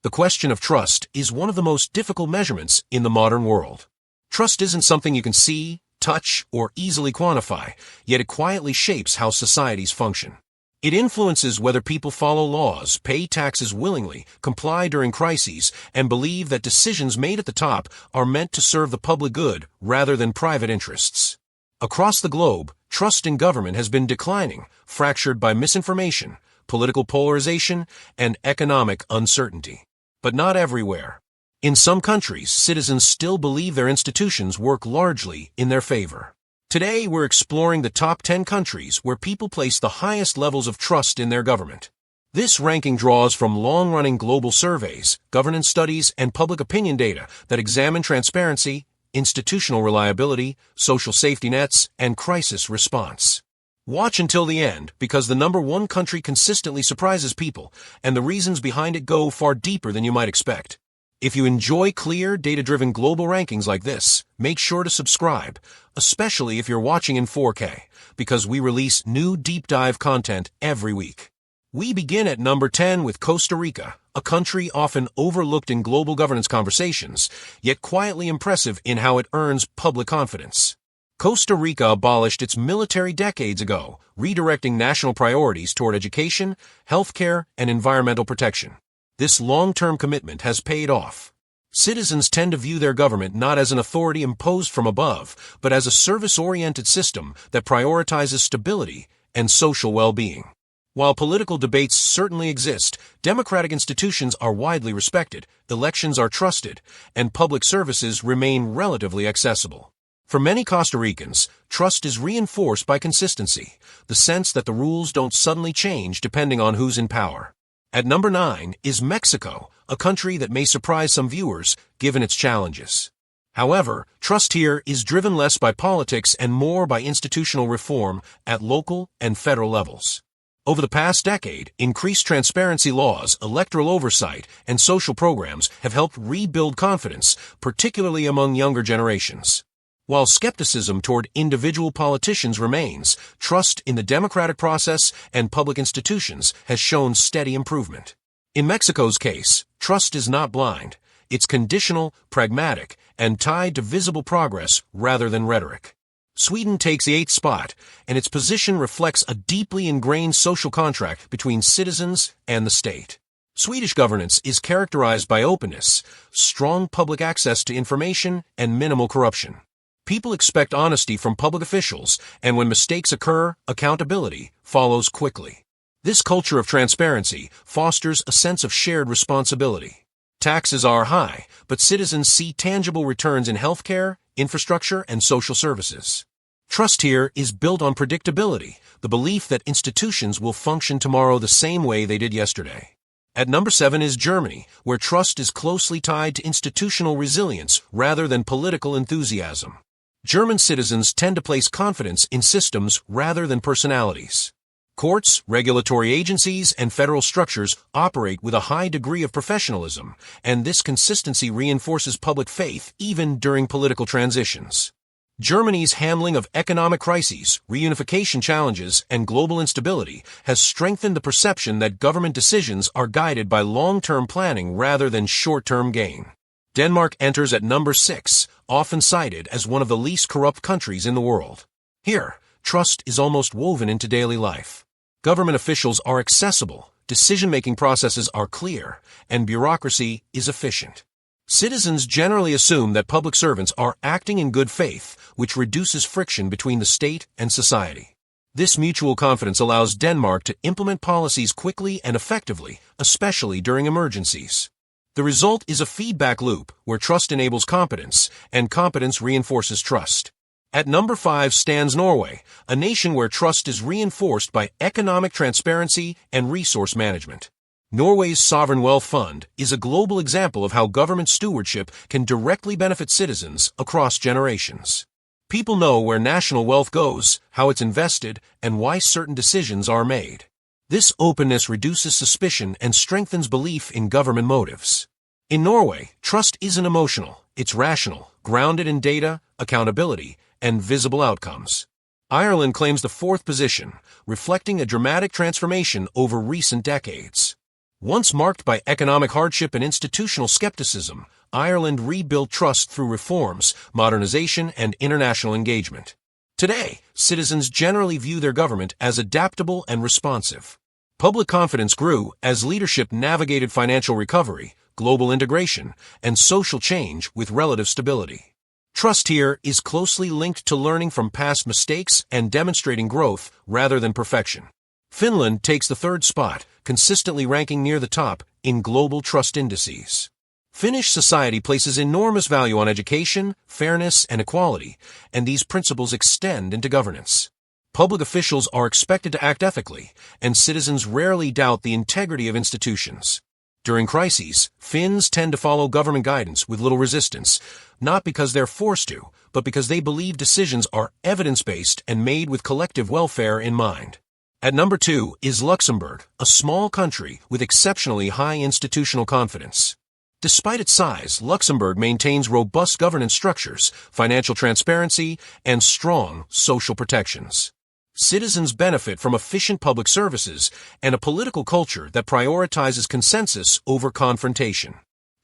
The question of trust is one of the most difficult measurements in the modern world. Trust isn't something you can see, touch, or easily quantify, yet it quietly shapes how societies function. It influences whether people follow laws, pay taxes willingly, comply during crises, and believe that decisions made at the top are meant to serve the public good rather than private interests. Across the globe, trust in government has been declining, fractured by misinformation, political polarization, and economic uncertainty. But not everywhere. In some countries, citizens still believe their institutions work largely in their favor. Today, we're exploring the top 10 countries where people place the highest levels of trust in their government. This ranking draws from long-running global surveys, governance studies, and public opinion data that examine transparency, institutional reliability, social safety nets, and crisis response. Watch until the end, because the number one country consistently surprises people, and the reasons behind it go far deeper than you might expect. If you enjoy clear, data-driven global rankings like this, make sure to subscribe, especially if you're watching in 4K, because we release new deep dive content every week. We begin at number 10 with Costa Rica, a country often overlooked in global governance conversations, yet quietly impressive in how it earns public confidence. Costa Rica abolished its military decades ago, redirecting national priorities toward education, healthcare, and environmental protection. This long-term commitment has paid off. Citizens tend to view their government not as an authority imposed from above, but as a service-oriented system that prioritizes stability and social well-being. While political debates certainly exist, democratic institutions are widely respected, elections are trusted, and public services remain relatively accessible. For many Costa Ricans, trust is reinforced by consistency, the sense that the rules don't suddenly change depending on who's in power. At number 9 is Mexico, a country that may surprise some viewers, given its challenges. However, trust here is driven less by politics and more by institutional reform at local and federal levels. Over the past decade, increased transparency laws, electoral oversight, and social programs have helped rebuild confidence, particularly among younger generations. While skepticism toward individual politicians remains, trust in the democratic process and public institutions has shown steady improvement. In Mexico's case, trust is not blind. It's conditional, pragmatic, and tied to visible progress rather than rhetoric. Sweden takes the 8th spot, and its position reflects a deeply ingrained social contract between citizens and the state. Swedish governance is characterized by openness, strong public access to information, and minimal corruption. People expect honesty from public officials, and when mistakes occur, accountability follows quickly. This culture of transparency fosters a sense of shared responsibility. Taxes are high, but citizens see tangible returns in healthcare, infrastructure, and social services. Trust here is built on predictability, the belief that institutions will function tomorrow the same way they did yesterday. At number 7 is Germany, where trust is closely tied to institutional resilience rather than political enthusiasm. German citizens tend to place confidence in systems rather than personalities. Courts, regulatory agencies, and federal structures operate with a high degree of professionalism, and this consistency reinforces public faith even during political transitions. Germany's handling of economic crises, reunification challenges, and global instability has strengthened the perception that government decisions are guided by long-term planning rather than short-term gain. Denmark enters at number 6, often cited as one of the least corrupt countries in the world. Here, trust is almost woven into daily life. Government officials are accessible, decision-making processes are clear, and bureaucracy is efficient. Citizens generally assume that public servants are acting in good faith, which reduces friction between the state and society. This mutual confidence allows Denmark to implement policies quickly and effectively, especially during emergencies. The result is a feedback loop where trust enables competence, and competence reinforces trust. At number 5 stands Norway, a nation where trust is reinforced by economic transparency and resource management. Norway's Sovereign Wealth Fund is a global example of how government stewardship can directly benefit citizens across generations. People know where national wealth goes, how it's invested, and why certain decisions are made. This openness reduces suspicion and strengthens belief in government motives. In Norway, trust isn't emotional, it's rational, grounded in data, accountability, and visible outcomes. Ireland claims the 4th position, reflecting a dramatic transformation over recent decades. Once marked by economic hardship and institutional skepticism, Ireland rebuilt trust through reforms, modernization, and international engagement. Today, citizens generally view their government as adaptable and responsive. Public confidence grew as leadership navigated financial recovery, global integration, and social change with relative stability. Trust here is closely linked to learning from past mistakes and demonstrating growth rather than perfection. Finland takes the third spot, consistently ranking near the top in global trust indices. Finnish society places enormous value on education, fairness, and equality, and these principles extend into governance. Public officials are expected to act ethically, and citizens rarely doubt the integrity of institutions. During crises, Finns tend to follow government guidance with little resistance, not because they're forced to, but because they believe decisions are evidence-based and made with collective welfare in mind. At number 2 is Luxembourg, a small country with exceptionally high institutional confidence. Despite its size, Luxembourg maintains robust governance structures, financial transparency, and strong social protections. Citizens benefit from efficient public services and a political culture that prioritizes consensus over confrontation.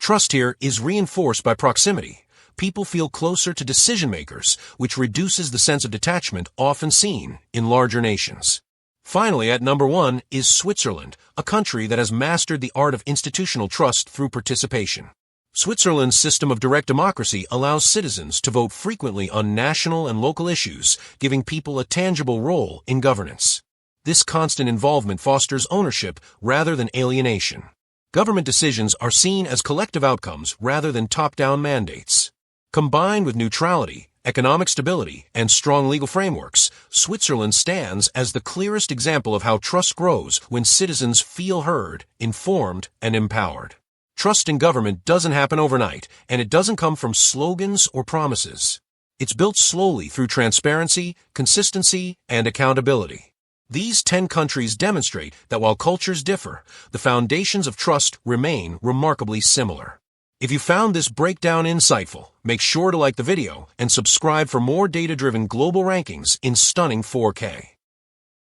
Trust here is reinforced by proximity. People feel closer to decision-makers, which reduces the sense of detachment often seen in larger nations. Finally, at number 1 is Switzerland, a country that has mastered the art of institutional trust through participation. Switzerland's system of direct democracy allows citizens to vote frequently on national and local issues, giving people a tangible role in governance. This constant involvement fosters ownership rather than alienation. Government decisions are seen as collective outcomes rather than top-down mandates. Combined with neutrality, economic stability, and strong legal frameworks, Switzerland stands as the clearest example of how trust grows when citizens feel heard, informed, and empowered. Trust in government doesn't happen overnight, and it doesn't come from slogans or promises. It's built slowly through transparency, consistency, and accountability. These 10 countries demonstrate that while cultures differ, the foundations of trust remain remarkably similar. If you found this breakdown insightful, make sure to like the video and subscribe for more data-driven global rankings in stunning 4K.